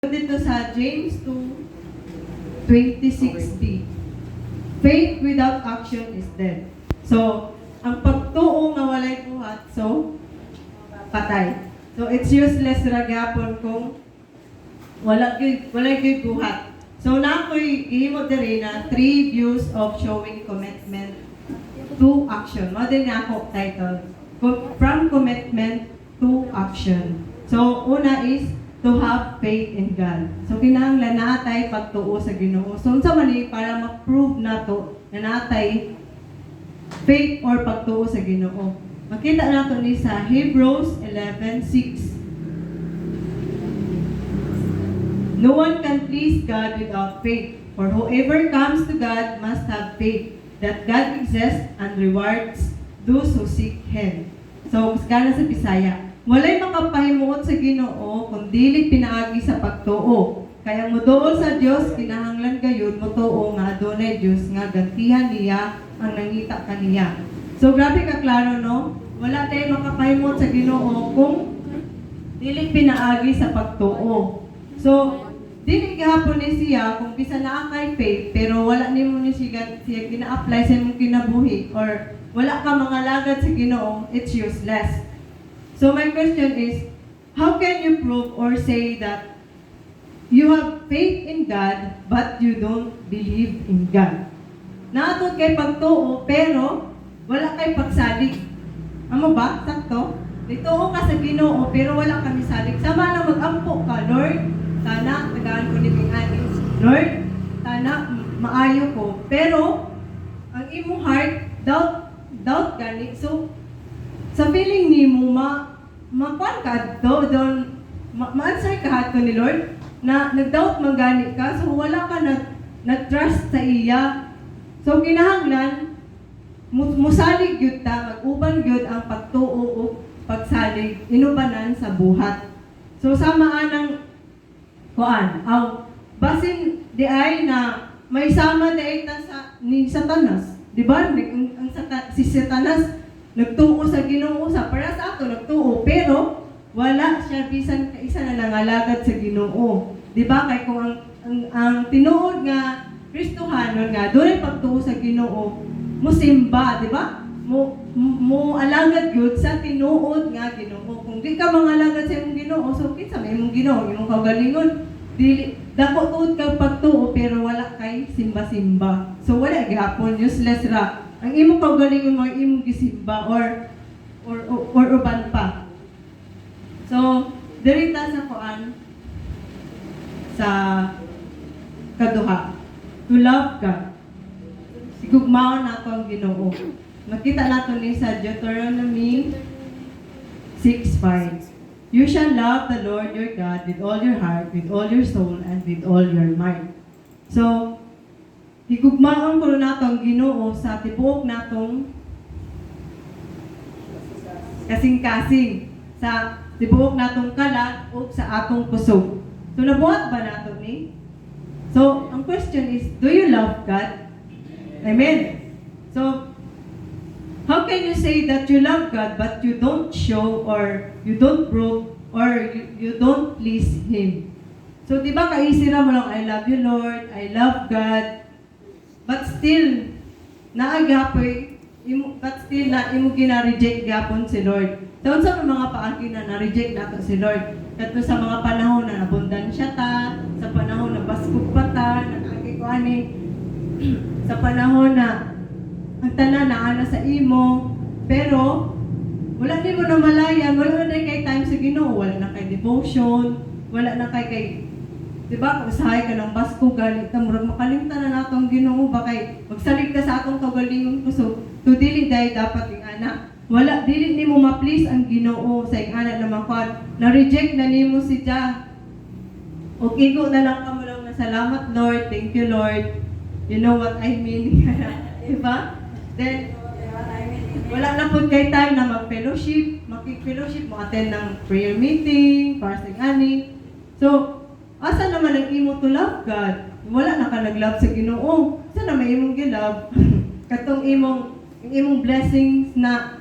Dito sa James 2:26b. Faith without action is dead. So, ang pagtuo nga walay buhat, so patay. So it's useless ra gyapon kung walay gyud buhat. So na ako'y ihimo diri na 3 views of showing commitment to action. Mo din na ako title. From commitment to action. So una is to have faith in God. So kinahanglan naatay pagtuo sa Ginoo. So unsa man ni para ma-prove nato na naatay faith or pagtuo sa Ginoo. Makita nato ni sa Hebrews 11:6. No one can please God without faith, for whoever comes to God must have faith that God exists and rewards those who seek Him. So, kana sa Bisaya, walay makapahimuot sa Ginoo kung dili pinaagi sa pagtuo. Kaya moduol sa Dios kinahanglan gayud motuo nga adunay Dios nga gantihan niya ang nangita kaniya. So grabe ka klaro no? Wala tay makapahimuot sa Ginoo kung dili pinaagi sa pagtuo. So dili gihapon ni siya kung bisa naa kay faith pero wala nimo ni siya gina-apply sa imong kinabuhi or wala ka mga lagad sa Ginoo, it's useless. So my question is, how can you prove or say that you have faith in God but you don't believe in God? Naatod kay pagtuo pero wala kay pagsalig. Amo ba? Sakto? Nituo ka sa Ginoo pero wala ka misalig. Sama na mag-ampo ka, Lord. Sana tagaan ko ni king ani. Lord, sana maayo ko. Pero ang imong heart doubt gani. So sa feeling nimo makuan ka doon ma-answer ka hato ni Lord na nag-doubt man gani ka so wala ka nag-trust sa iya. So kinahanglan musalig gyud ta mag-uban gyud ang pagtuo o pagsalig inubanan sa buhat. So sama anang kuan aw basin di ay na may sama di ta sa ni Satanas, di ba? Si Satanas nagtuo sa Ginoo sa para sa ato nagtuo pero wala siya bisan kaisa na nangalagad sa Ginoo. Di ba kay kung ang tinuod nga Kristohanon nga dunay pagtuo sa Ginoo, musimba, di ba? Mo alagad gyud sa tinuod nga Ginoo. Kung di ka mangalagad sa imong Ginoo, so kinsa may imong Ginoo, imong kaugalingon, dili dako tuod ka pagtuo pero wala kay simba-simba. So wala gihapon useless ra. Ang imong kaugalingon mo imong gisimba or uban pa. So diri ta sa kuan sa kaduha. To love God. Sigugmaon nato ang Ginoo. Makita nato ni sa Deuteronomy 6:5. You shall love the Lord your God with all your heart, with all your soul, and with all your might. So, higugmaon ko nato ang Ginoo sa tibuok natong kasing-kasing sa tibuok natong kalag o sa atong kusog. So, nabuhat ba nato ni? So, ang question is, do you love God? Amen. So, how can you say that you love God but you don't show or you don't prove or you don't please Him? So, di ba kaisira mo lang, I love you Lord, I love God, but still, naagapoy, but still na imo gina-reject gapon si Lord. So, sa mga paagi na na-reject nato si Lord. Kato sa mga panahon na nabundan siya ta, sa panahon na baskog pa ta, nag-agi ko ani, sa panahon na ang tanan na ana sa imo, pero wala din mo na malayan, wala na kay time sa Ginoo, wala na kay devotion, wala na kay diba, kung usahay ka ng basko, galit na murag makalimtan na nato ang Ginoo, bakay magsalig ka sa atong kagalingon kuso, to dili dahil dapat yung anak. Wala, dili ni mo ma-please ang Ginoo sa yung anak na makuan. Na-reject na ni mo si Jah. O igo na lang ka mo lang na salamat Lord, thank you Lord. You know what I mean? Diba? Then, wala na po kay time na mag-fellowship, makik-fellowship, mag-attend ng prayer meeting, fasting ani. So, asa naman ang imo to love God? Wala na ka nag-love sa Ginoo. Asa na may imong gilove? Katong imong blessings na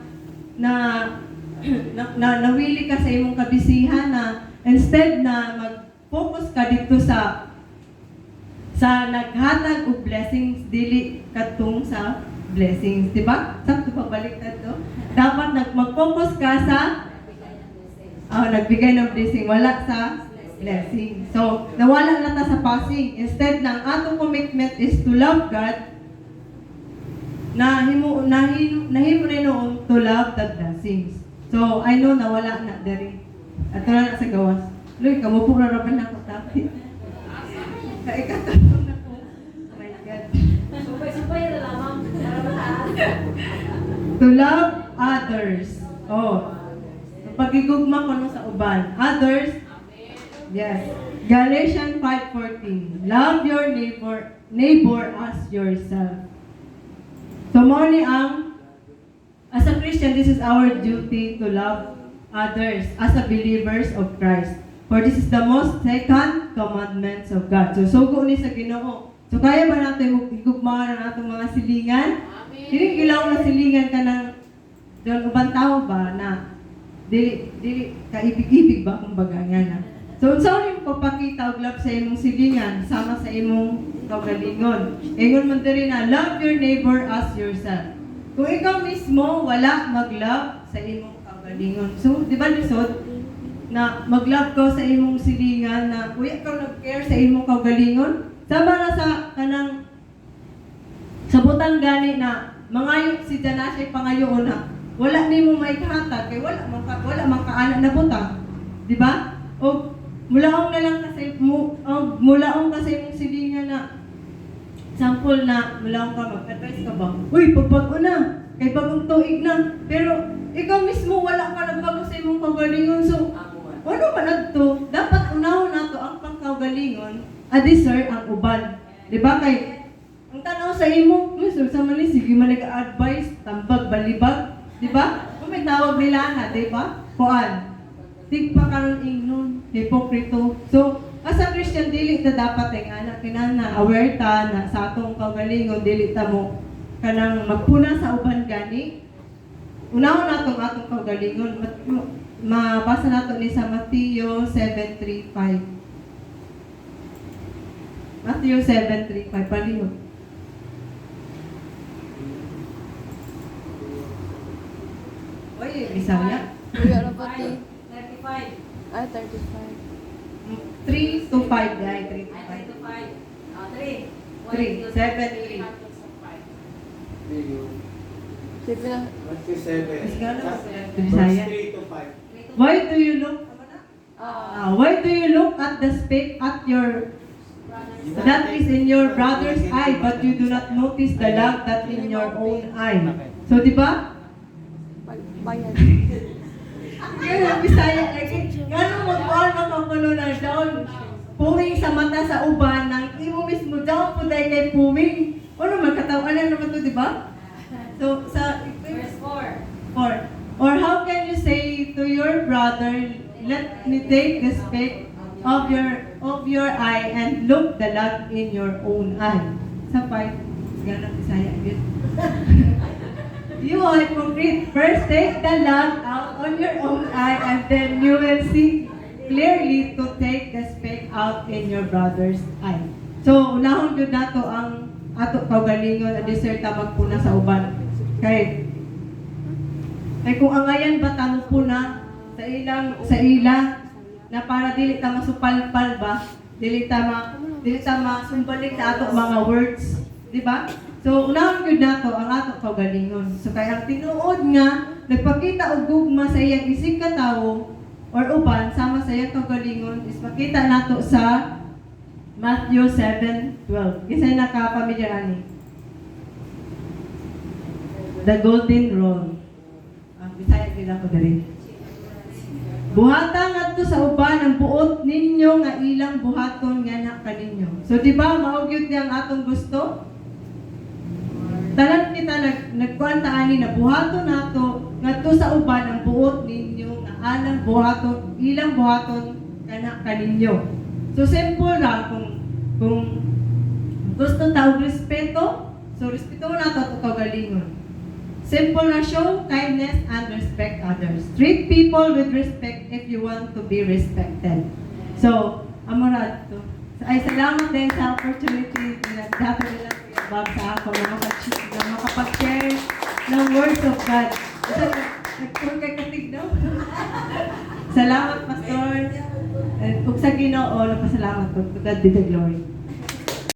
nawili ka sa imong kabisihan na instead na focus ka dito sa naghatag og blessings dili katong sa blessings, di ba? Sakto pabaliktad to. Dapat mag-focus ka sa nagbigay ng blessing, wala sa blessing. So, nawala na ta sa passing. Instead ng atong commitment is to love God, nahimo na noon to love the blessings. So, I know nawala na diri. At na sa gawas. Loy, kamupok na raban na ko tapit. Kaikatulong na ko. Oh my God. Supay na lamang. To love others. Oh. Pagigugma ko sa uban. Others. Yes. Galatians 5:14. Love your neighbor as yourself. So morning as a Christian, this is our duty to love others as a believers of Christ. For this is the most second commandments of God. So sugo ni sa Ginoo. So kaya ba natin higugmahan ang atong mga silingan? Dili ilaw na silingan ka ng doon ubang tao ba na dili kaibig-ibig ba kumbaga nga na. So unsa rin mo papakita og love sa imong silingan sama sa imong kaugalingon. Ingon man diri na love your neighbor as yourself. Kung ikaw mismo wala mag-love sa imong kaugalingon. So di ba lisod na mag-love ka sa imong silingan na kuya ka nag-care sa imong kaugalingon? Sama na sa kanang sabutan gani na mangayo si Janashay pangayoon na wala nimo maighatag kay wala man kaana na butang, di ba? O mulaong na lang kasi mulaong kasi imong silingan na sample na mulaong ka mag-advise ka ba? Uy, pagbago na kay bagong tuig na pero ikaw mismo wala ka nagbago sa imong kaugalingon. So ano man adto? Dapat unahon nato ang pangkaugalingon, adisir ang uban. Di ba kay ang tanaw sa imo, mismo sa man sige man nag-advise, tambag balibag, di ba? Kung may tawag nila na, di ba? Kuan. Di pa karon ingnon, hipokrito. So, as a Christian dili ta dapat ay anak kinana aware ta na sa atong kaugalingon dili ta mo kanang magpuna sa uban gani. Unahon nato ang atong kaugalingon. Mabasa nato ni sa Mateo 7:35. Mateo 7:35 palihog. Oy, Bisaya. Uy, ano pa ti? 35. Ay, 35. 3 to 5 ay 3 to 5. 3 to 5. 3. 3, 7, 3. Sige na. Bisaya. Why do you look at the speck at your that is in your brother's eye, but you do not notice the log that in your own eye? So, di ba? Bayad. Yan ang Bisaya lagi. Gano'ng magkuhan ka kapuno na down. Puming sa mata sa uban ng imo mismo down po dahil kay puming. Ano man, katawanan naman to, di ba? So, sa Verse 4. Or how can you say to your brother, let me take the speck of your eye and look the log in your own eye? Sa 5, ganang Bisaya yun. You are hypocrite. First take the log out on your own eye and then you will see clearly to take the speck out in your brother's eye. So, unahon yun nato ang ato kaugalingon, deserta magpuna sa uban. Kay kung angayan ba tamo puna sa ilang na para dili ta masupalpal ba, dili ta masumbalik sa ato mga words, di ba? So unahon gyud nato ang ato kaugalingon. So kay ang tinuod nga nagpakita og gugma sa iyang isig ka tawo or uban sama sa iyang kaugalingon is makita nato sa Matthew 7:12. Kisay nakapamilyar ani. The golden rule. Bisaya gid ako diri. Buhatan ngadto sa uban ang buot ninyo nga ilang buhaton nga na kaninyo. So di ba mao gyud ang atong gusto? Tanan kita nagkuan ta ani na buhaton nato ngadto sa uban ang buot ninyo nga alang buhaton ilang buhaton kana kaninyo. So simple ra kung gusto ta og respeto, so respeto nato ato kaugalingon. Simple na show kindness and respect others. Treat people with respect if you want to be respected. So, Amorad to. Ay, salamat din sa opportunity na dapat nila Kuya Bob sa ako na makapag-share ng words of God. Kasi nag-tour ka katignaw. Salamat, Pastor. Kung sa Ginoo, napasalamat ko. To God be the glory.